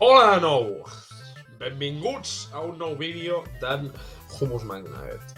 Hola de nou! Benvinguts a un nou vídeo d'en Hummus Magnet.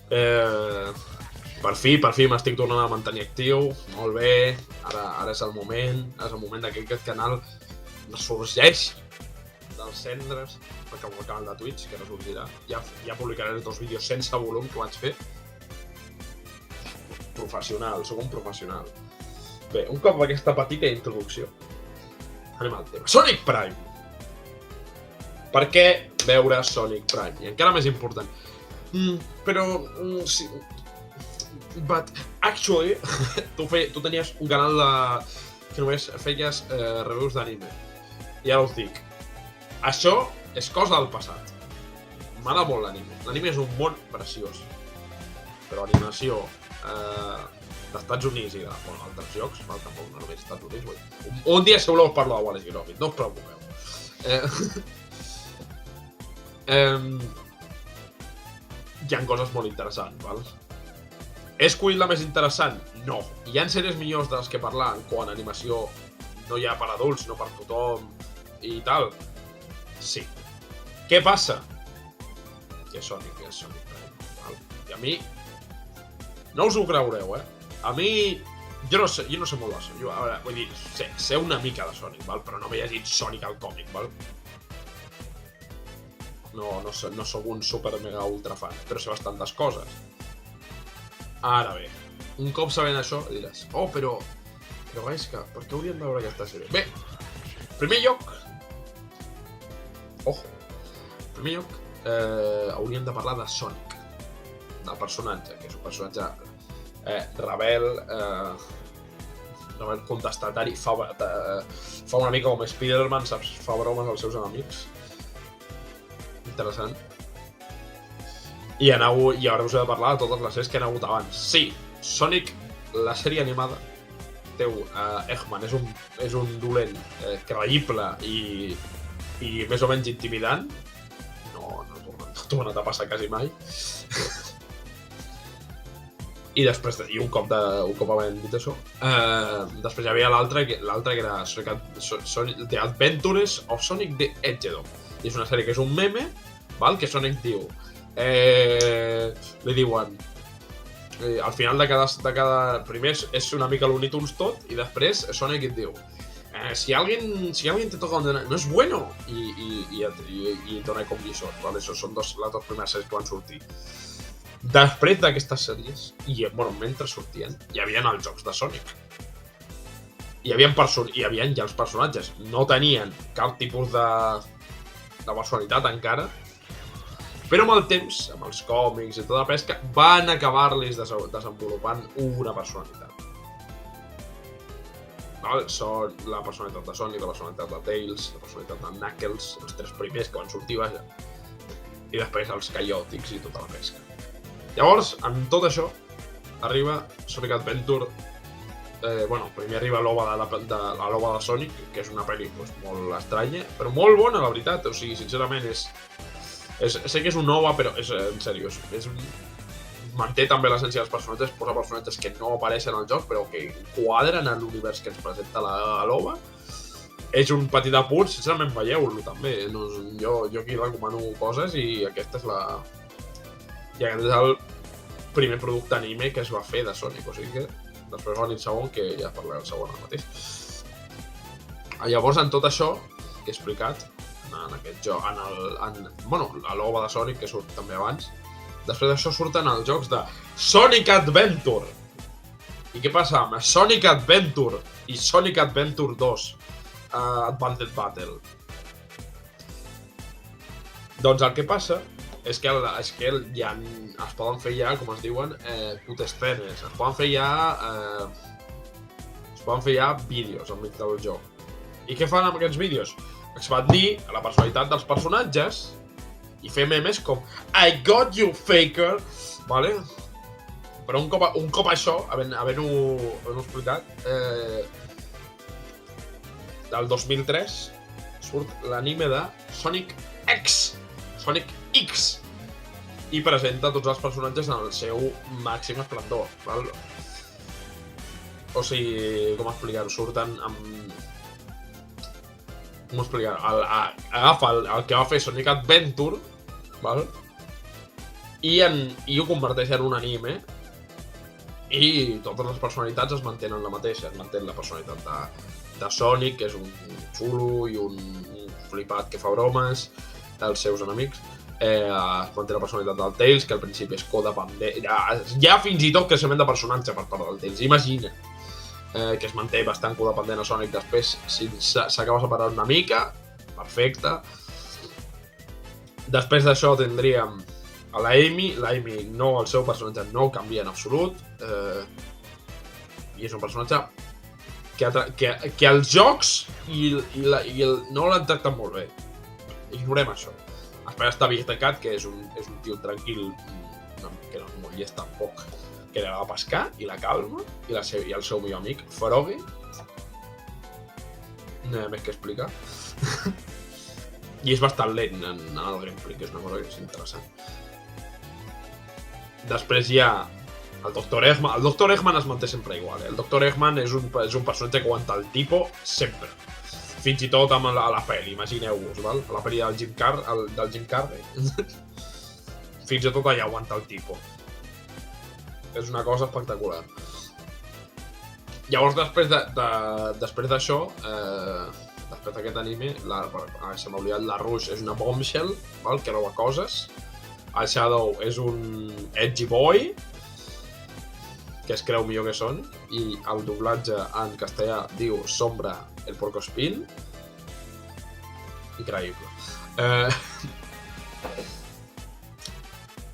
Per fi m'estic tornant a mantenir actiu, molt bé, ara és el moment que aquest canal ressorgeix dels cendres, perquè el canal de Twitch, que ressorgirà, ja publicaré els 2 vídeos sense volum que vaig fer. Professional, sóc un professional. Bé, un cop aquesta petita introducció, anem al tema. Sonic Prime! Per què veure Sonic Prime? I encara més important. Sí. But, actually, tu tenies un canal que només feies reviews d'anime. I ara us dic, això és cosa del passat. M'agrada molt l'anime. L'anime és un món preciós. Però animació d'Estats Units i d'altres llocs, tampoc no només Estats Units. Un dia si voleu us parlo de Wallace i Gromit, no us preocupeu. Hi ha coses molt interessants, val? He escollit la més interessant? No. Hi ha sèries millors de les que parlar quan animació no hi ha per adults, no per tothom i tal? Sí. Què passa? Que Sonic Prime, val? I a mi... No us ho creureu, A mi... Jo no sé molt de Sonic. A veure, vull dir, sé una mica de Sonic, val? Però no m'he llegit Sonic al còmic, val? No sóc un super mega ultra fan, però sé bastantes coses. Ara bé, un cop sabent això diràs, oh, però Gaisca, per què hauríem de veure aquesta sèrie? Bé, en primer lloc, hauríem de parlar de Sonic, del personatge, que és un personatge rebel, contestatari, fa una mica com Spider-Man, saps? Fa bromes als seus enemics. Interessant. I ara us he de parlar de totes les sèries que han hagut abans. Sí, Sonic, la sèrie animada, Eggman és un dolent creïble i més o menys intimidant. No ha tornat a passar quasi mai. I després, un cop havent dit això, després hi havia l'altre que era Sonic The Adventures of Sonic the Hedgehog. I és una sèrie que és un meme, val? Que Sonic diu, li diuen, al final de cada... Primer és una mica Looney Tunes tot, i després Sonic et diu, si alguien te toca donde no es bueno, i dona com lliçons, val? Això són les 2 primeres sèries que van sortir. Després d'aquestes sèries, mentre sortien, hi havia els jocs de Sonic. Hi havia ja els personatges. No tenien cap tipus de personalitat encara, però amb el temps, amb els còmics i tota la pesca, van acabar-los desenvolupant una personalitat. Són la personalitat de Sonic, la personalitat de Tails, la personalitat de Knuckles, els 3 primers que van sortir, vaja, i després els Chaotix i tota la pesca. Llavors, amb tot això, arriba Sonic Adventure. Primer arriba l'OVA de Sonic, que és una pel·li molt estranya, però molt bona, la veritat. O sigui, sincerament, sé que és un OVA, però en sèrio, manté també l'essència dels personatges, posa personatges que no apareixen al joc, però que quadren en l'univers que ens presenta l'OVA. És un petit apunt, sincerament, veieu-lo també. Jo aquí recomano coses i aquest és el primer producte anime que es va fer de Sonic, o sigui que després va venir el segon, que ja parlaré del segon ara mateix. Llavors, en tot això que he explicat, en aquest joc, a l'OVA de Sonic, que surt també abans, després d'això surten els jocs de Sonic Adventure. I què passa amb Sonic Adventure i Sonic Adventure 2 Advanced Battle? Doncs el que passa és que ja es poden fer ja, com es diuen, cutscenes. Es poden fer ja vídeos enmig del joc. I què fan amb aquests vídeos? Expandir la personalitat dels personatges i fer memes com I got you, faker! Vale? Però un cop això, havent-ho explicat, del 2003 surt l'anime de Sonic X, i presenta tots els personatges en el seu màxim esplendor, val? O sigui, com explicar-ho? Surten amb Com ho explicar? Agafa el que va fer Sonic Adventure, val? I ho converteix en un anime i totes les personalitats es mantenen la mateixa. Es mantén la personalitat de Sonic, que és un xulo i un flipat que fa bromes dels seus enemics. Es manté la personalitat del Tails, que al principi és codependent. Hi ha fins i tot creixement de personatge per part del Tails, imagina. Que es manté bastant codependent a Sonic. Després s'acaba separant una mica, perfecte. Després d'això tindríem a la Amy. El seu personatge no canvia en absolut. I és un personatge que els jocs no l'han tractat molt bé. Ignorem això. Després està Big Cat, que és un tio tranquil, que no és molt llest tampoc, que li va pescar i la calma, i el seu millor amic, Froggy. No hi ha més que explicar. I és bastant lent en el gameplay, que és una cosa que és interessant. Després hi ha el Dr. Eggman. El Dr. Eggman es manté sempre igual. El Dr. Eggman és un personatge que aguanta el tipo sempre. Fins i tot a la pel·li, imagineu-vos, val? A la pel·li del Jim Carrey. Fins i tot allà aguanta el tipo. És una cosa espectacular. Llavors, després d'això, després d'aquest anime, se m'ha oblidat, la Rouge és una bombshell, val? Que roba coses. El Shadow és un edgy boy, que es creu millor que són, i el doblatge en castellà diu Sombra el Porcospín. Increïble.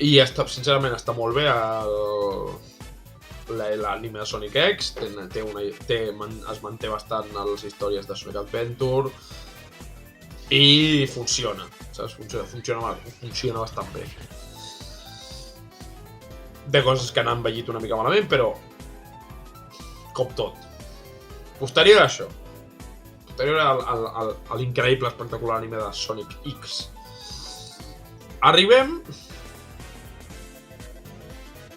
I sincerament està molt bé l'anime de Sonic X, es manté bastant a les històries de Sonic Adventure i funciona, saps? Funciona bastant bé. De coses que han envellit una mica malament, però com tot. Posterior a això, posterior a l'increïble espectacular anime de Sonic X, arribem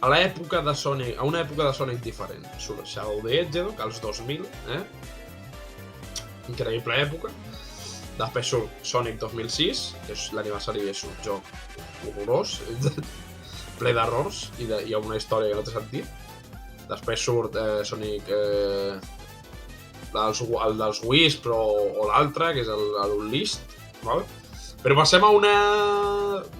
a l'època de Sonic, a una època de Sonic diferent. Surt Shadow the Hedgehog, als 2000, increïble època. Després surt Sonic 2006, que és l'aniversari, és un joc horrorós, ple d'errors i amb una història que no té sentit. Després surt Sonic, el dels Wisp o l'altre, que és l'Unleashed, val? Però passem a una...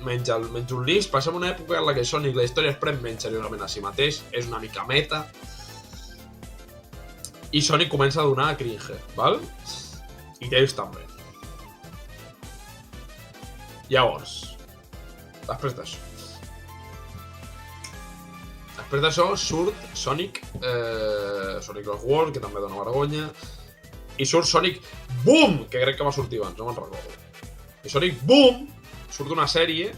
menys Unleashed, passem a una època en la que Sonic la història es pren menys seriosament a si mateix, és una mica meta, i Sonic comença a donar cringe, val? I Tails també. Llavors, després d'això surt Sonic Lost World, que també dona vergonya, i surt Sonic Boom, que crec que va sortir abans, no me'n recordo. I Sonic Boom surt una sèrie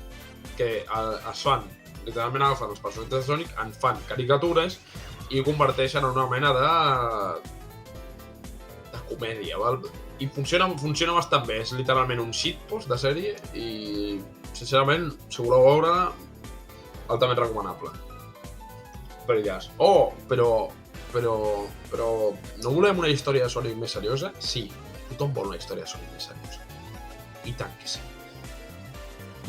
que es fan, literalment agafen els personatges de Sonic, en fan caricatures i ho converteixen en una mena de comèdia, val? I funciona bastant bé, és literalment un shitpost de sèrie i, sincerament, si voleu veure-la, altament recomanable. Perillàs. Però no volem una història de Sonic més seriosa? Sí, tothom vol una història de Sonic més seriosa. I tant que sí.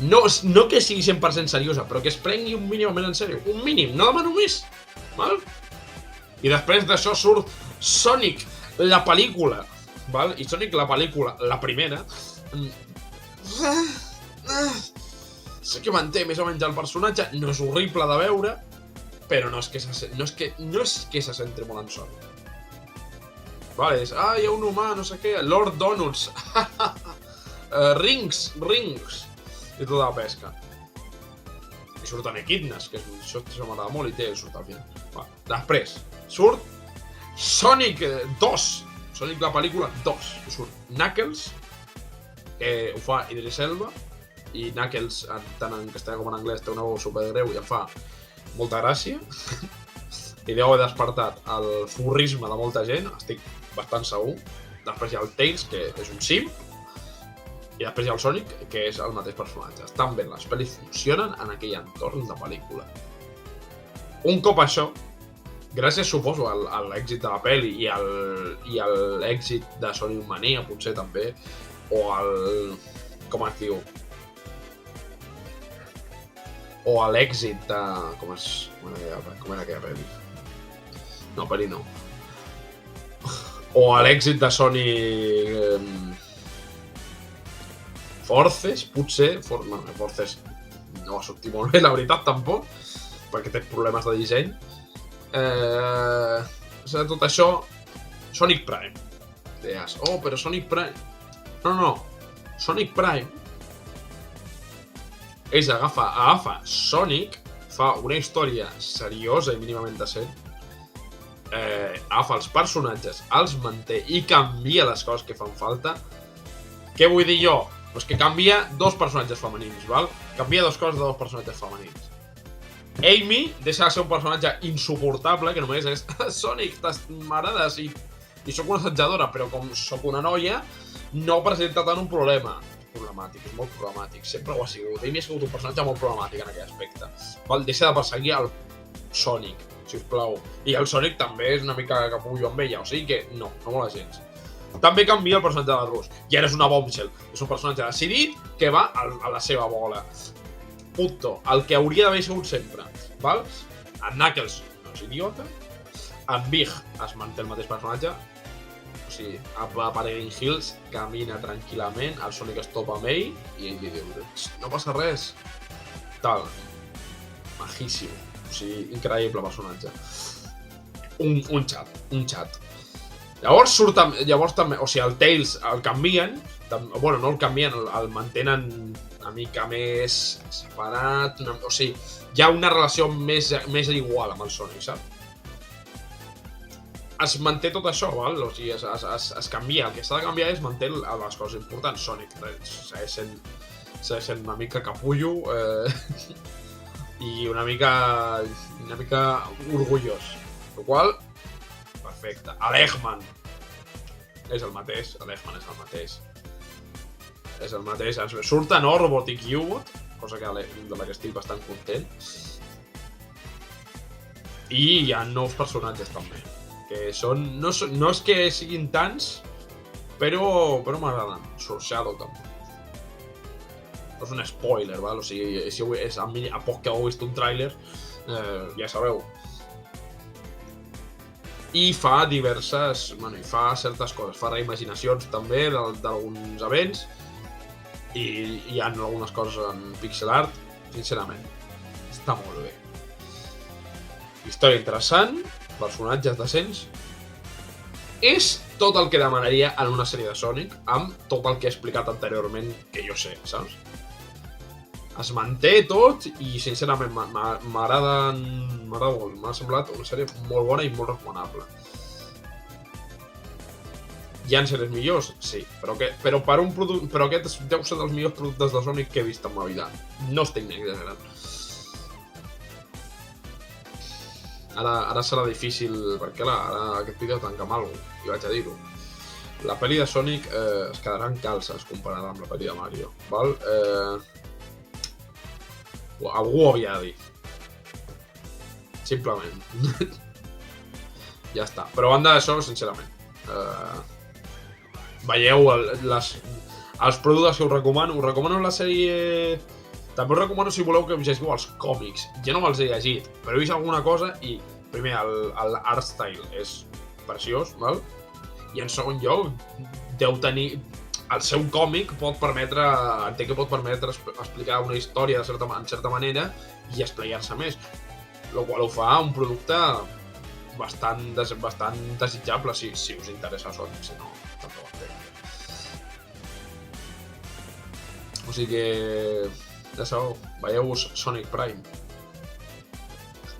No que sigui 100% seriosa, però que es prengui un mínimament en sèrio. Un mínim, no demano més. Val? I després d'això surt Sonic, la pel·lícula. Val? I Sonic, la pel·lícula, la primera, sé que manté més o menys el personatge, no és horrible de veure, però no és que se centri molt en Sonic. Vale, hi ha un humà, no sé què, Lord Donuts, rings, i tota la pesca. I surten Echidnas, que això m'agrada molt, i té surt al final. Després, surt Sonic 2, Sonic la pel·lícula 2, surt Knuckles, que ho fa Idris Elba, i Knuckles, tant en castellà com en anglès, té una veu supergreu i em fa molta gràcia. I deu haver despertat el furrisme de molta gent, estic bastant segur. Després hi ha el Tails, que és un simp, i després hi ha el Sonic, que és el mateix personatge. Estan bé, les pel·lis funcionen en aquell entorn de pel·lícula. Un cop això, gràcies, suposo, a l'èxit de la pel·li i a l'èxit de Sonic Mania, potser també, o el... com es diu? O a l'èxit de... Com era aquella pel·li? No, pel·li no. O a l'èxit de Sonic... Forces, potser. Forces no va sortir molt bé, la veritat, tampoc, perquè té problemes de disseny. Tot això... Sonic Prime. Deies, oh, però Sonic Prime... No. Sonic Prime és agafa Sonic, fa una història seriosa i mínimament decent, agafa els personatges, els manté i canvia les coses que fan falta. Què vull dir jo? Pues que canvia dos personatges femenins, val? Canvia dos coses de dos personatges femenins. Amy deixa de ser un personatge insuportable, que només és Sonic, m'agrades i sóc una assetjadora, però com sóc una noia, no presenta tant un problema. Problemàtic, és molt problemàtic, sempre ho ha sigut. Amy ha sigut un personatge molt problemàtic en aquest aspecte. Val? Deixa de perseguir el Sonic, sisplau. I el Sonic també és una mica capullo amb ella, o sigui que no mola gens. També canvia el personatge de la Rus. I ara és una Bombshell. És un personatge decidit que va a la seva bola. Punto. El que hauria d'haver sigut sempre. Val? En Knuckles no és idiota. En Big es manté el mateix personatge. O sigui, a Parading Hills camina tranquil·lament, el Sonic es topa amb ell i ell li diu, no passa res. Tal. Majíssim. O sigui, increïble personatge. Un xat. Llavors també, o sigui, el Tails el canvien, bueno, no el canvien, el mantenen una mica més separat, o sigui, hi ha una relació més igual amb el Sonic, saps? Es manté tot això, val? O sigui, es canvia, el que s'ha de canviar és manté les coses importants. Sonic segueix sent una mica capullo i una mica orgullós, el qual perfecte. L'Eggman és el mateix, és el mateix. Surt en Orbot i Cubot, cosa de la que estic bastant content. I hi ha nous personatges també, que no és que siguin tants, però m'agraden. Surt Shadow també. No és un spoiler, val? O sigui, a poc que heu vist un tràiler, ja sabeu. I fa certes coses, fa reimaginacions també d'alguns events i hi ha algunes coses en pixel art, sincerament, està molt bé. Història interessant, personatges decents, és tot el que demanaria en una sèrie de Sonic amb tot el que he explicat anteriorment que jo sé, saps? Es manté tot i sincerament m'agrada molt, m'ha semblat una sèrie molt bona i molt recomanable. Hi ha sèries millors? Sí, però aquest deu ser dels millors productes de Sonic que he vist en ma vida. No estic ni exagerant. Ara serà difícil, perquè ara aquest vídeo tanca amb alguna cosa, i vaig a dir-ho. La pel·li de Sonic es quedarà en calces comparada amb la pel·li de Mario, val? Algú ho havia de dir. Simplement. Ja està. Però a banda d'això, sincerament, veieu els productes que us recomano la sèrie. També us recomano si voleu que llegiu els còmics. Jo no me'ls he llegit, però he vist alguna cosa i, primer, l'art style és preciós, val? I en segon lloc, deu tenir... El seu còmic entenc que pot permetre explicar una història en certa manera i esplayar-se més, el qual ho fa un producte bastant desitjable si us interessa Sonic, si no, tampoc entenc. O sigui que... Ja sabeu, veieu-vos Sonic Prime,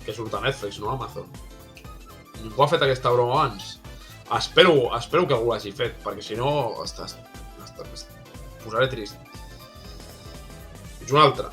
que surt a Netflix, no a Amazon. Ningú ha fet aquesta broma abans. Espero que algú l'hagi fet, perquè si no, posaré trist. Fins una altra.